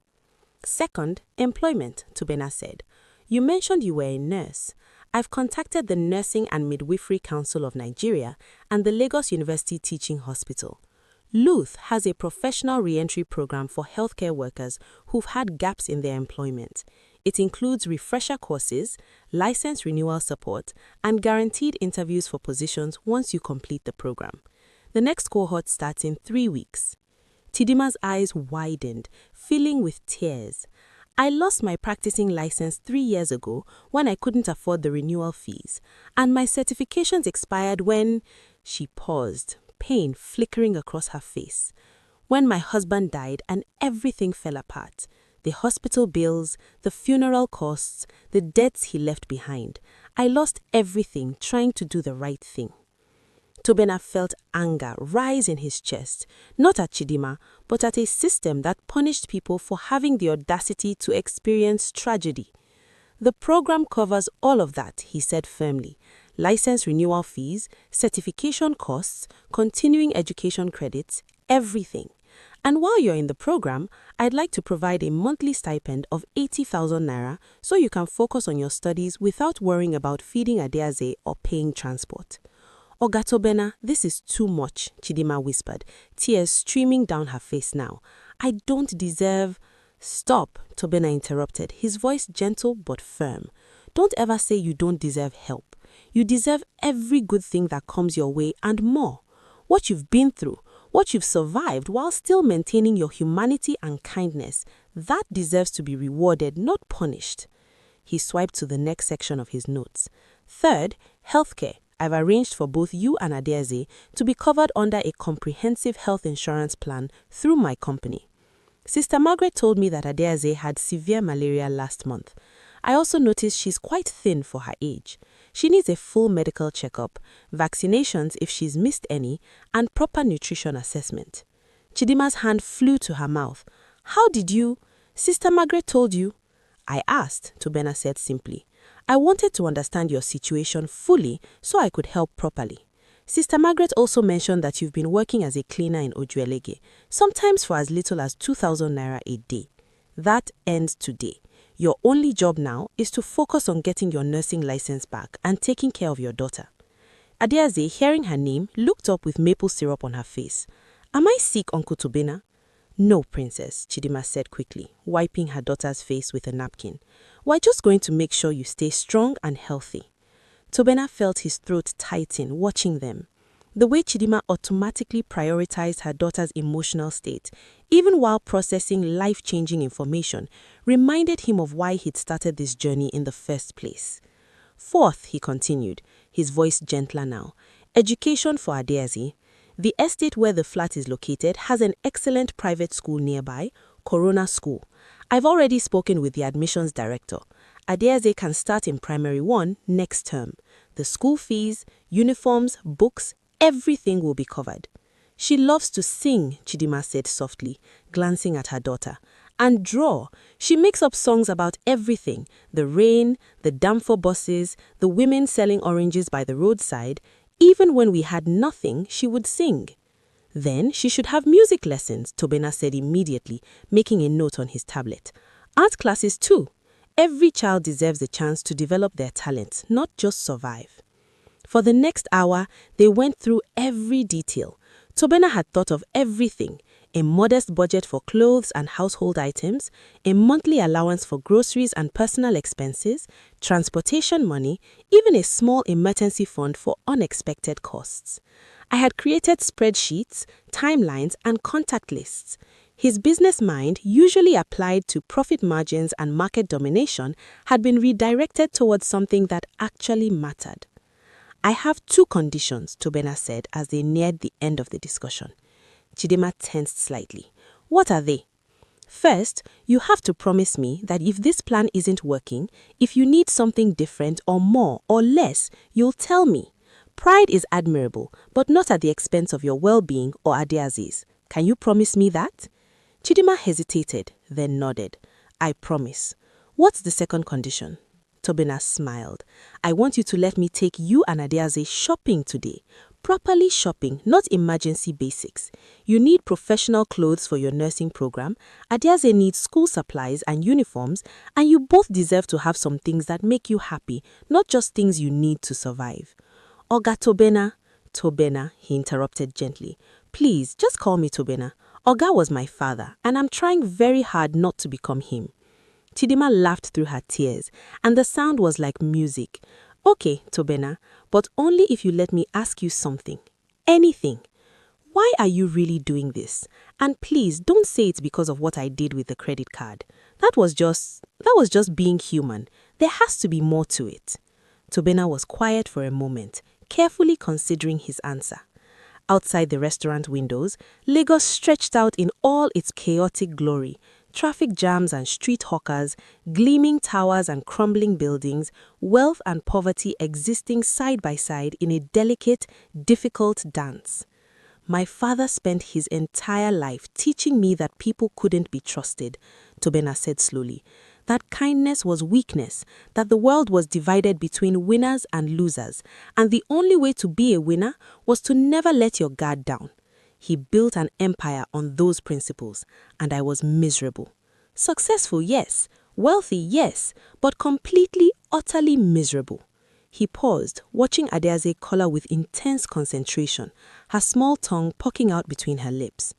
A: Second, employment, Tobenna said. You mentioned you were a nurse. I've contacted the Nursing and Midwifery Council of Nigeria and the Lagos University Teaching Hospital. RUTH has a professional re-entry program for healthcare workers who've had gaps in their employment. It includes refresher courses, license renewal support, and guaranteed interviews for positions once you complete the program. The next cohort starts in 3 weeks. Chidinma's eyes widened, filling with tears. I lost my practicing license 3 years ago when I couldn't afford the renewal fees, and my certifications expired when... She paused, pain flickering across her face. When my husband died and everything fell apart. The hospital bills, the funeral costs, the debts he left behind. I lost everything trying to do the right thing. Tobenna felt anger rise in his chest, not at Chidinma, but at a system that punished people for having the audacity to experience tragedy. The program covers all of that, he said firmly. License renewal fees, certification costs, continuing education credits, everything. And while you're in the program, I'd like to provide a monthly stipend of 80,000 naira so you can focus on your studies without worrying about feeding Adeze or paying transport. Oga Tobenna, this is too much, Chidinma whispered, tears streaming down her face now. I don't deserve... Stop, Tobenna interrupted, his voice gentle but firm. Don't ever say you don't deserve help. You deserve every good thing that comes your way and more. What you've been through, what you've survived while still maintaining your humanity and kindness, that deserves to be rewarded, not punished. He swiped to the next section of his notes. Third, healthcare. I've arranged for both you and Adeze to be covered under a comprehensive health insurance plan through my company. Sister Margaret told me that Adeze had severe malaria last month. I also noticed she's quite thin for her age. She needs a full medical checkup, vaccinations if she's missed any, and proper nutrition assessment. Chidinma's hand flew to her mouth. How did you? Sister Margaret told you? I asked, Tobenna said simply. I wanted to understand your situation fully so I could help properly. Sister Margaret also mentioned that you've been working as a cleaner in Ojuelege, sometimes for as little as 2,000 naira a day. That ends today. Your only job now is to focus on getting your nursing license back and taking care of your daughter. Adeze, hearing her name, looked up with maple syrup on her face. Am I sick, Uncle Tobenna? No, Princess, Chidinma said quickly, wiping her daughter's face with a napkin. We're just going to make sure you stay strong and healthy. Tobenna felt his throat tighten, watching them. The way Chidinma automatically prioritized her daughter's emotional state, even while processing life-changing information, reminded him of why he'd started this journey in the first place. Fourth, he continued, his voice gentler now, education for Adeze. The estate where the flat is located has an excellent private school nearby, Corona School. I've already spoken with the admissions director. Adeze can start in Primary 1 next term. The school fees, uniforms, books, everything will be covered. She loves to sing, Chidinma said softly, glancing at her daughter. And draw. She makes up songs about everything. The rain, the Danfo buses, the women selling oranges by the roadside. Even when we had nothing, she would sing. Then she should have music lessons, Tobenna said immediately, making a note on his tablet. Art classes too. Every child deserves a chance to develop their talents, not just survive. For the next hour, they went through every detail. Tobenna had thought of everything. A modest budget for clothes and household items, a monthly allowance for groceries and personal expenses, transportation money, even a small emergency fund for unexpected costs. I had created spreadsheets, timelines, and contact lists. His business mind, usually applied to profit margins and market domination, had been redirected towards something that actually mattered. I have 2 conditions, Tobenna said as they neared the end of the discussion. Chidinma tensed slightly. What are they? First, you have to promise me that if this plan isn't working, if you need something different or more or less, you'll tell me. Pride is admirable, but not at the expense of your well-being or Adeaze's. Can you promise me that? Chidinma hesitated, then nodded. I promise. What's the second condition? Tobenna smiled. I want you to let me take you and Adeaze shopping today. Properly shopping, not emergency basics. You need professional clothes for your nursing program, Adeaze needs school supplies and uniforms, and you both deserve to have some things that make you happy, not just things you need to survive. Oga Tobenna, he interrupted gently. Please, just call me Tobenna. Oga was my father, and I'm trying very hard not to become him. Chidinma laughed through her tears, and the sound was like music. Okay, Tobenna, but only if you let me ask you something. Anything. Why are you really doing this? And please don't say it's because of what I did with the credit card. That was just being human. There has to be more to it. Tobenna was quiet for a moment, carefully considering his answer. Outside the restaurant windows, Lagos stretched out in all its chaotic glory. Traffic jams and street hawkers, gleaming towers and crumbling buildings, wealth and poverty existing side by side in a delicate, difficult dance. My father spent his entire life teaching me that people couldn't be trusted, Tobenna said slowly. That kindness was weakness, that the world was divided between winners and losers, and the only way to be a winner was to never let your guard down. He built an empire on those principles, and I was miserable. Successful, yes. Wealthy, yes. But completely, utterly miserable. He paused, watching Adeaze color with intense concentration, her small tongue poking out between her lips.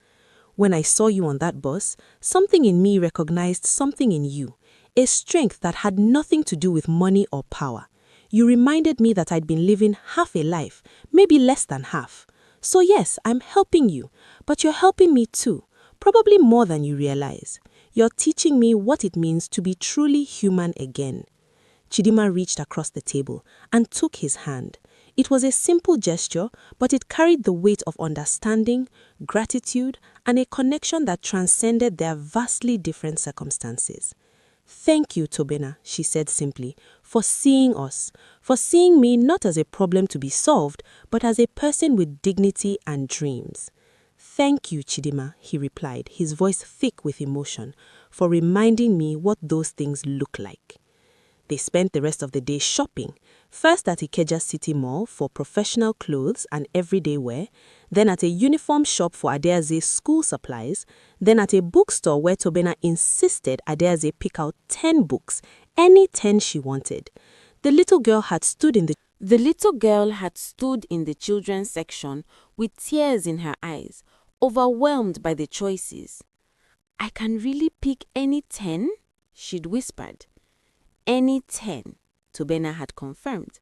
A: When I saw you on that bus, something in me recognized something in you, a strength that had nothing to do with money or power. You reminded me that I'd been living half a life, maybe less than half. So yes, I'm helping you, but you're helping me too, probably more than you realize. You're teaching me what it means to be truly human again. Chidinma reached across the table and took his hand. It was a simple gesture, but it carried the weight of understanding, gratitude, and a connection that transcended their vastly different circumstances. Thank you, Tobenna, she said simply, for seeing us, for seeing me not as a problem to be solved, but as a person with dignity and dreams. Thank you, Chidinma, he replied, his voice thick with emotion, for reminding me what those things look like. They spent the rest of the day shopping, first at Ikeja City Mall for professional clothes and everyday wear, then at a uniform shop for Adeaze's school supplies, then at a bookstore where Tobenna insisted Adeaze pick out 10 books, any 10 she wanted. The little girl had stood in the children's section with tears in her eyes, overwhelmed by the choices. I can really pick any 10? She'd whispered. Any 10, Tobenna had confirmed.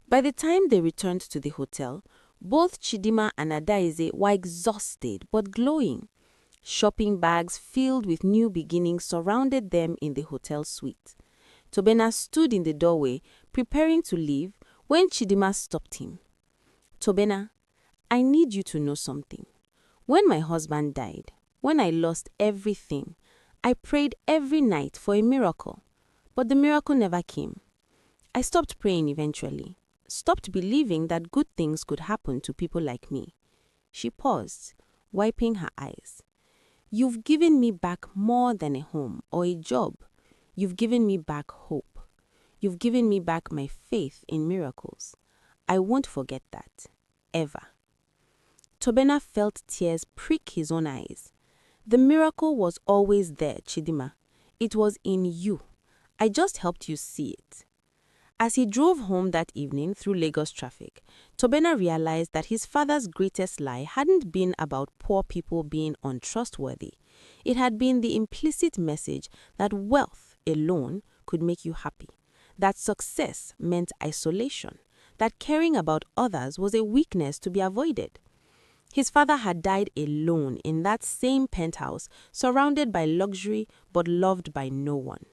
A: By the time they returned to the hotel, both Chidinma and Adeaze were exhausted but glowing. Shopping bags filled with new beginnings surrounded them in the hotel suite. Tobenna stood in the doorway, preparing to leave, when Chidinma stopped him. Tobenna, I need you to know something. When my husband died, when I lost everything, I prayed every night for a miracle. But the miracle never came. I stopped praying eventually, stopped believing that good things could happen to people like me. She paused, wiping her eyes. You've given me back more than a home or a job. You've given me back hope. You've given me back my faith in miracles. I won't forget that, ever. Tobenna felt tears prick his own eyes. The miracle was always there, Chidinma. It was in you. I just helped you see it. As he drove home that evening through Lagos traffic, Tobenna realized that his father's greatest lie hadn't been about poor people being untrustworthy. It had been the implicit message that wealth alone could make you happy, that success meant isolation, that caring about others was a weakness to be avoided. His father had died alone in that same penthouse, surrounded by luxury but loved by no one.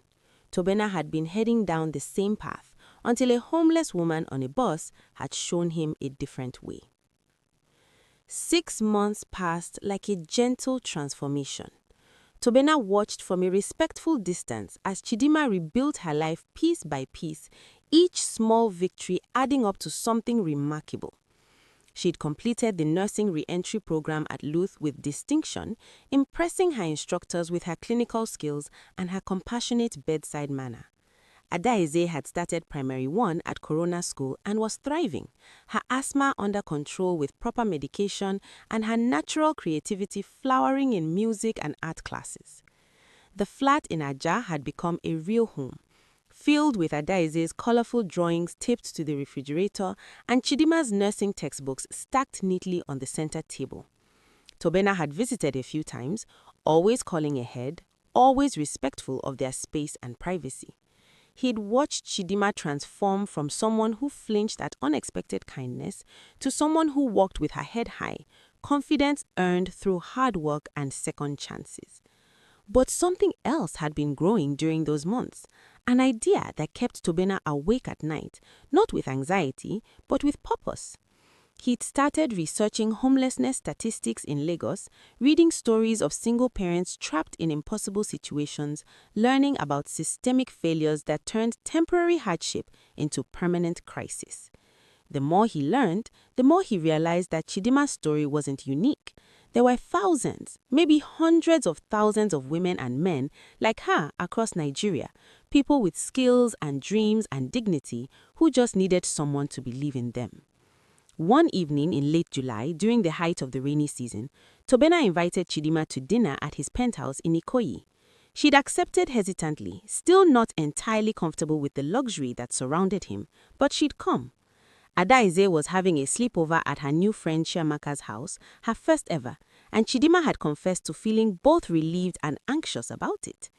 A: Tobenna had been heading down the same path until a homeless woman on a bus had shown him a different way. 6 months passed like a gentle transformation. Tobenna watched from a respectful distance as Chidinma rebuilt her life piece by piece, each small victory adding up to something remarkable. She'd completed the nursing re-entry program at RUTH with distinction, impressing her instructors with her clinical skills and her compassionate bedside manner. Adaeze had started Primary 1 at Corona School and was thriving, her asthma under control with proper medication and her natural creativity flowering in music and art classes. The flat in Aja had become a real home, filled with Adaeze's colorful drawings taped to the refrigerator and Chidinma's nursing textbooks stacked neatly on the center table. Tobenna had visited a few times, always calling ahead, always respectful of their space and privacy. He'd watched Chidinma transform from someone who flinched at unexpected kindness to someone who walked with her head high, confidence earned through hard work and second chances. But something else had been growing during those months, an idea that kept Tobenna awake at night, not with anxiety, but with purpose. He'd started researching homelessness statistics in Lagos, reading stories of single parents trapped in impossible situations, learning about systemic failures that turned temporary hardship into permanent crisis. The more he learned, the more he realized that Chidinma's story wasn't unique. There were thousands, maybe hundreds of thousands of women and men like her across Nigeria, people with skills and dreams and dignity who just needed someone to believe in them. One evening in late July, during the height of the rainy season, Tobenna invited Chidinma to dinner at his penthouse in Ikoyi. She'd accepted hesitantly, still not entirely comfortable with the luxury that surrounded him, but she'd come. Adaeze was having a sleepover at her new friend Chiamaka's house, her first ever, and Chidinma had confessed to feeling both relieved and anxious about it.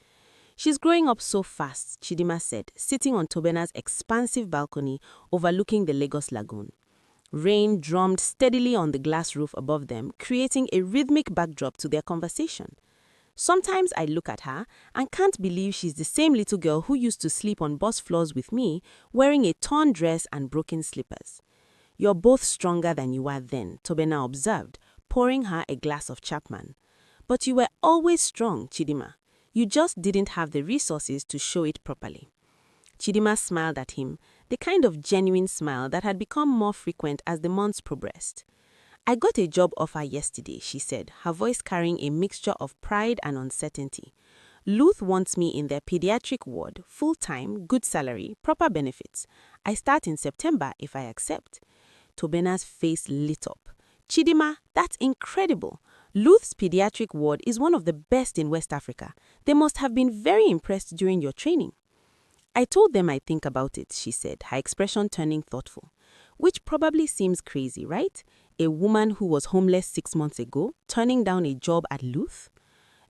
A: "She's growing up so fast," Chidinma said, sitting on Tobenna's expansive balcony overlooking the Lagos Lagoon. Rain drummed steadily on the glass roof above them, creating a rhythmic backdrop to their conversation. "Sometimes I look at her and can't believe she's the same little girl who used to sleep on bus floors with me, wearing a torn dress and broken slippers." "You're both stronger than you were then," Tobenna observed, pouring her a glass of Chapman. "But you were always strong, Chidinma. You just didn't have the resources to show it properly." Chidinma smiled at him, the kind of genuine smile that had become more frequent as the months progressed. "I got a job offer yesterday," she said, her voice carrying a mixture of pride and uncertainty. "RUTH wants me in their pediatric ward, full-time, good salary, proper benefits. I start in September if I accept." Tobenna's face lit up. "Chidinma, that's incredible. RUTH's pediatric ward is one of the best in West Africa. They must have been very impressed during your training." "I told them I'd think about it," she said, her expression turning thoughtful. "Which probably seems crazy, right? A woman who was homeless 6 months ago, turning down a job at RUTH?"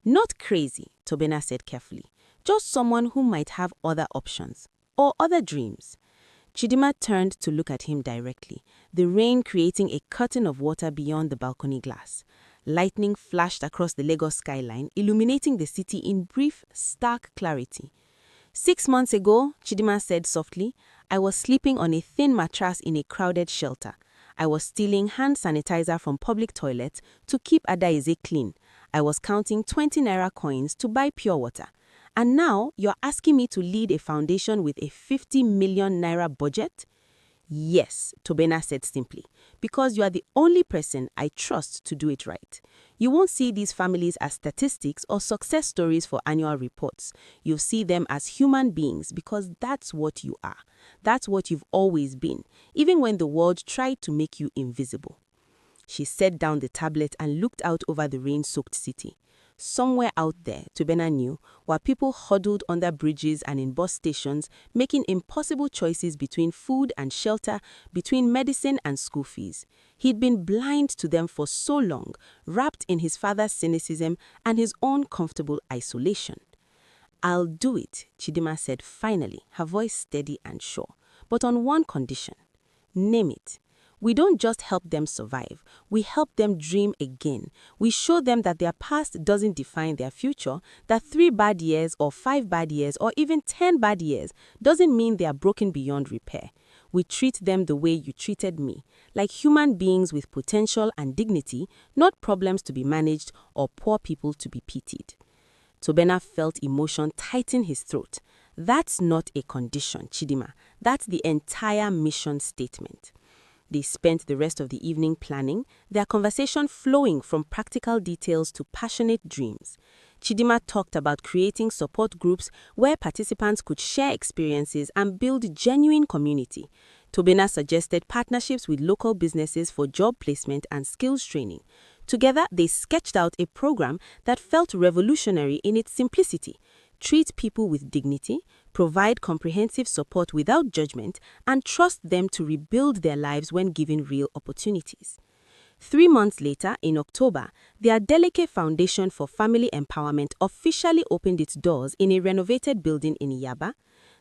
A: "Not crazy," Tobenna said carefully. "Just someone who might have other options, or other dreams." Chidinma turned to look at him directly, the rain creating a curtain of water beyond the balcony glass. Lightning flashed across the Lagos skyline, illuminating the city in brief, stark clarity. "6 months ago," Chidinma said softly, "I was sleeping on a thin mattress in a crowded shelter. I was stealing hand sanitizer from public toilets to keep Adaeze clean. I was counting 20 naira coins to buy pure water. And now you're asking me to lead a foundation with a 50 million naira budget?" "Yes," Tobenna said simply, "because you are the only person I trust to do it right. You won't see these families as statistics or success stories for annual reports. You'll see them as human beings because that's what you are. That's what you've always been, even when the world tried to make you invisible." She set down the tablet and looked out over the rain-soaked city. Somewhere out there, Tobenna knew, were people huddled under bridges and in bus stations, making impossible choices between food and shelter, between medicine and school fees. He'd been blind to them for so long, wrapped in his father's cynicism and his own comfortable isolation. "I'll do it," Chidinma said finally, her voice steady and sure, "but on one condition." Name it. We don't just help them survive, we help them dream again. We show them that their past doesn't define their future, that 3 bad years or 5 bad years or even 10 bad years doesn't mean they are broken beyond repair. We treat them the way you treated me, like human beings with potential and dignity, not problems to be managed or poor people to be pitied. Tobenna felt emotion tighten his throat. That's not a condition, Chidinma. That's the entire mission statement. They spent the rest of the evening planning, their conversation flowing from practical details to passionate dreams. Chidinma talked about creating support groups where participants could share experiences and build genuine community. Tobenna suggested partnerships with local businesses for job placement and skills training. Together, they sketched out a program that felt revolutionary in its simplicity. Treat people with dignity, provide comprehensive support without judgment, and trust them to rebuild their lives when given real opportunities. 3 months later, in October, the Adeleke Foundation for Family Empowerment officially opened its doors in a renovated building in Yaba.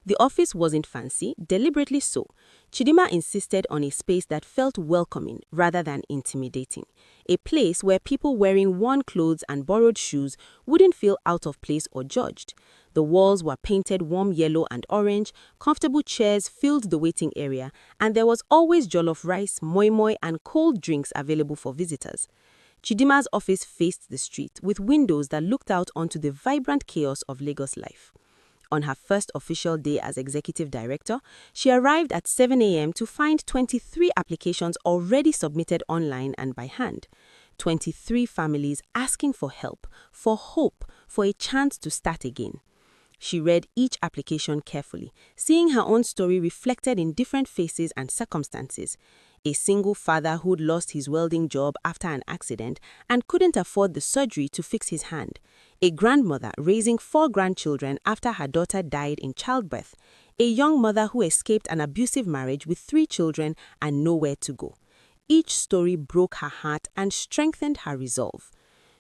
A: The office wasn't fancy, deliberately so. Chidinma insisted on a space that felt welcoming rather than intimidating. A place where people wearing worn clothes and borrowed shoes wouldn't feel out of place or judged. The walls were painted warm yellow and orange, comfortable chairs filled the waiting area, and there was always jollof rice, moi and cold drinks available for visitors. Chidinma's office faced the street with windows that looked out onto the vibrant chaos of Lagos life. On her first official day as executive director, she arrived at 7 a.m. to find 23 applications already submitted online and by hand. 23 families asking for help, for hope, for a chance to start again. She read each application carefully, seeing her own story reflected in different faces and circumstances. A single father who'd lost his welding job after an accident and couldn't afford the surgery to fix his hand. A grandmother raising 4 grandchildren after her daughter died in childbirth. A young mother who escaped an abusive marriage with 3 children and nowhere to go. Each story broke her heart and strengthened her resolve.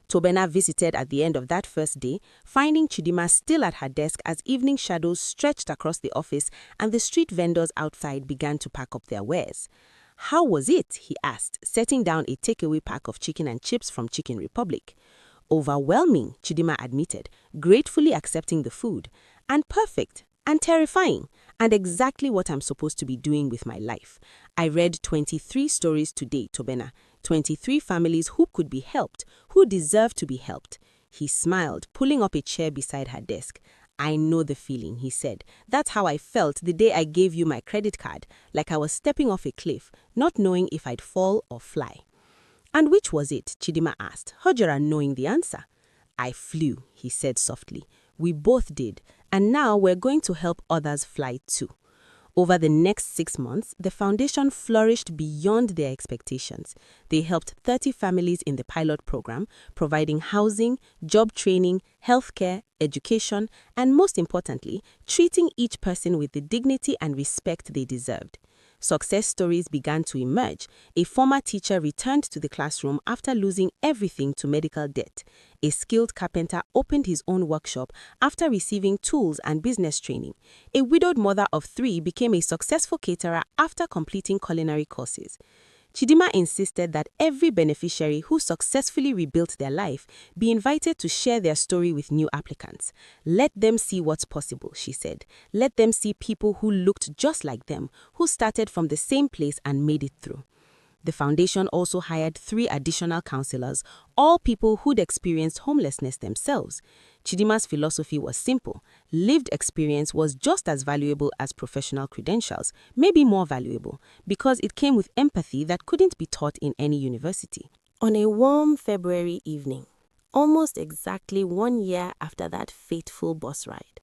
A: Tobenna visited at the end of that first day, finding Chidinma still at her desk as evening shadows stretched across the office and the street vendors outside began to pack up their wares. "How was it?" he asked, setting down a takeaway pack of chicken and chips from Chicken Republic. "Overwhelming," Chidinma admitted, gratefully accepting the food. "And perfect, and terrifying, and exactly what I'm supposed to be doing with my life. I read 23 stories today, Tobenna. 23 families who could be helped, who deserve to be helped." He smiled, pulling up a chair beside her desk. "I know the feeling," he said. "That's how I felt the day I gave you my credit card, like I was stepping off a cliff, not knowing if I'd fall or fly." "And which was it?" Chidinma asked, Hojara knowing the answer. "I flew," he said softly. "We both did, and now we're going to help others fly too." Over the next 6 months, the foundation flourished beyond their expectations. They helped 30 families in the pilot program, providing housing, job training, healthcare, education, and most importantly, treating each person with the dignity and respect they deserved. Success stories began to emerge. A former teacher returned to the classroom after losing everything to medical debt. A skilled carpenter opened his own workshop after receiving tools and business training. A widowed mother of 3 became a successful caterer after completing culinary courses. Chidinma insisted that every beneficiary who successfully rebuilt their life be invited to share their story with new applicants. "Let them see what's possible," she said. "Let them see people who looked just like them, who started from the same place and made it through." The foundation also hired 3 additional counselors, all people who'd experienced homelessness themselves. Chidinma's philosophy was simple. Lived experience was just as valuable as professional credentials, maybe more valuable, because it came with empathy that couldn't be taught in any university. On a warm February evening, almost exactly 1 year after that fateful bus ride,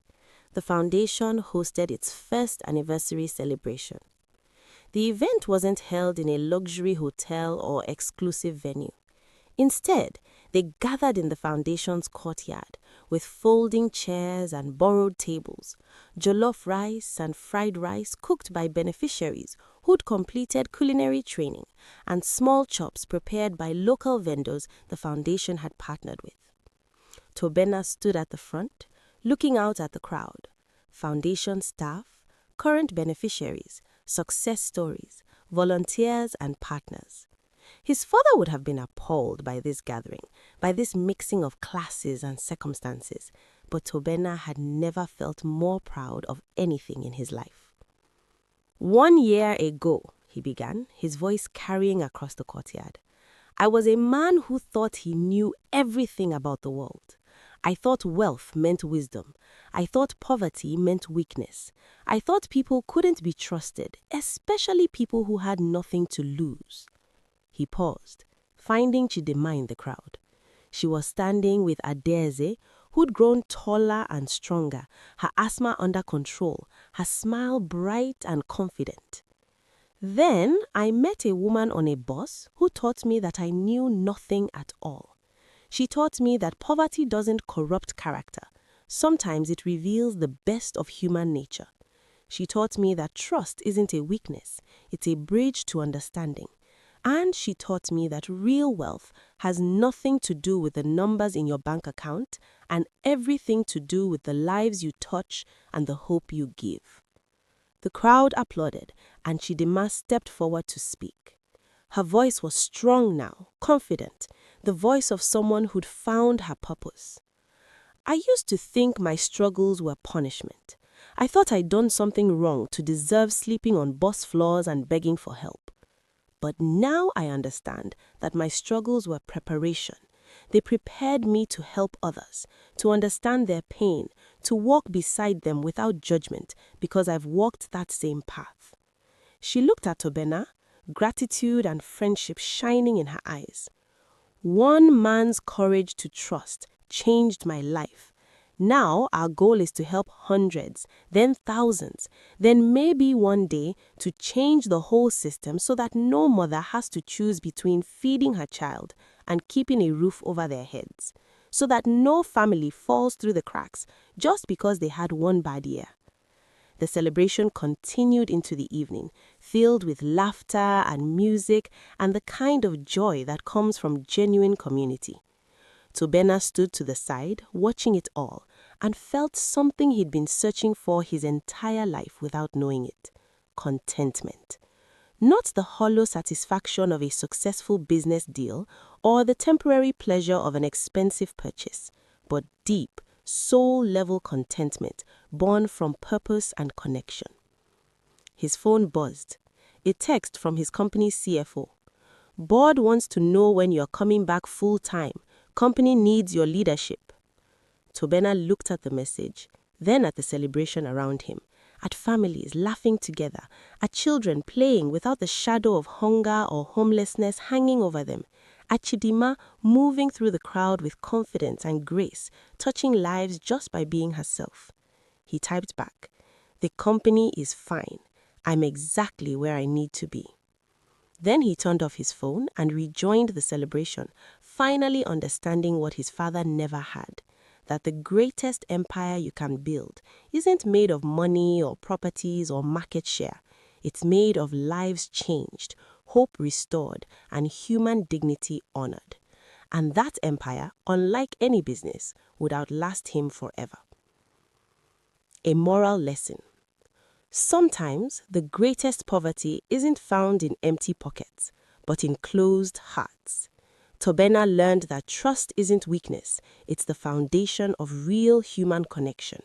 A: the foundation hosted its first anniversary celebration. The event wasn't held in a luxury hotel or exclusive venue. Instead, they gathered in the foundation's courtyard with folding chairs and borrowed tables, jollof rice and fried rice cooked by beneficiaries who'd completed culinary training, and small chops prepared by local vendors the foundation had partnered with. Tobenna stood at the front, looking out at the crowd. Foundation staff, current beneficiaries, success stories,
B: volunteers, and partners. His father would have been appalled by this gathering, by this mixing of classes and circumstances, but Tobenna had never felt more proud of anything in his life. 1 year ago, he began, his voice carrying across the courtyard, I was a man who thought he knew everything about the world. I thought wealth meant wisdom. I thought poverty meant weakness. I thought people couldn't be trusted, especially people who had nothing to lose. He paused, finding Chidinma in the crowd. She was standing with ADEMOYE, who'd grown taller and stronger, her asthma under control, her smile bright and confident. Then I met a woman on a bus who taught me that I knew nothing at all. She taught me that poverty doesn't corrupt character. Sometimes it reveals the best of human nature. She taught me that trust isn't a weakness, it's a bridge to understanding. And she taught me that real wealth has nothing to do with the numbers in your bank account and everything to do with the lives you touch and the hope you give. The crowd applauded, and Chidinma stepped forward to speak. Her voice was strong now, confident, the voice of someone who'd found her purpose. I used to think my struggles were punishment. I thought I'd done something wrong to deserve sleeping on bus floors and begging for help. But now I understand that my struggles were preparation. They prepared me to help others, to understand their pain, to walk beside them without judgment because I've walked that same path. She looked at Tobenna, gratitude and friendship shining in her eyes. One man's courage to trust changed my life. Now our goal is to help hundreds, then thousands, then maybe one day to change the whole system so that no mother has to choose between feeding her child and keeping a roof over their heads, so that no family falls through the cracks just because they had one bad year. The celebration continued into the evening, filled with laughter and music and the kind of joy that comes from genuine community. Tobenna stood to the side, watching it all, and felt something he'd been searching for his entire life without knowing it: contentment. Not the hollow satisfaction of a successful business deal or the temporary pleasure of an expensive purchase, but deep, soul-level contentment born from purpose and connection. His phone buzzed. A text from his company's CFO. Board wants to know when you're coming back full-time. Company needs your leadership. Tobenna looked at the message, then at the celebration around him, at families laughing together, at children playing without the shadow of hunger or homelessness hanging over them, at Chidinma moving through the crowd with confidence and grace, touching lives just by being herself. He typed back, "The company is fine. I'm exactly where I need to be." Then he turned off his phone and rejoined the celebration, finally understanding what his father never had, that the greatest empire you can build isn't made of money or properties or market share. It's made of lives changed, hope restored, and human dignity honored. And that empire, unlike any business, would outlast him forever. A moral lesson. Sometimes the greatest poverty isn't found in empty pockets, but in closed hearts. Tobenna learned that trust isn't weakness, it's the foundation of real human connection.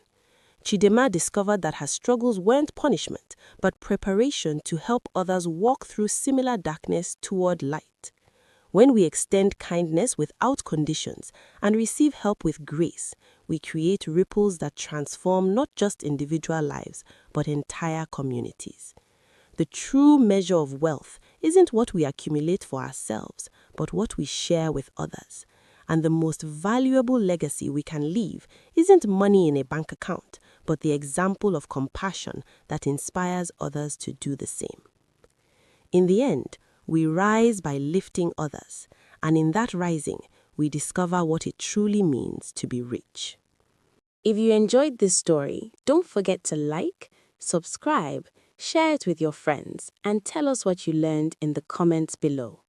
B: Chidinma discovered that her struggles weren't punishment, but preparation to help others walk through similar darkness toward light. When we extend kindness without conditions and receive help with grace, we create ripples that transform not just individual lives, but entire communities. The true measure of wealth isn't what we accumulate for ourselves, but what we share with others. And the most valuable legacy we can leave isn't money in a bank account, but the example of compassion that inspires others to do the same. In the end, we rise by lifting others, and in that rising, we discover what it truly means to be rich. If you enjoyed this story, don't forget to like, subscribe, share it with your friends, and tell us what you learned in the comments below.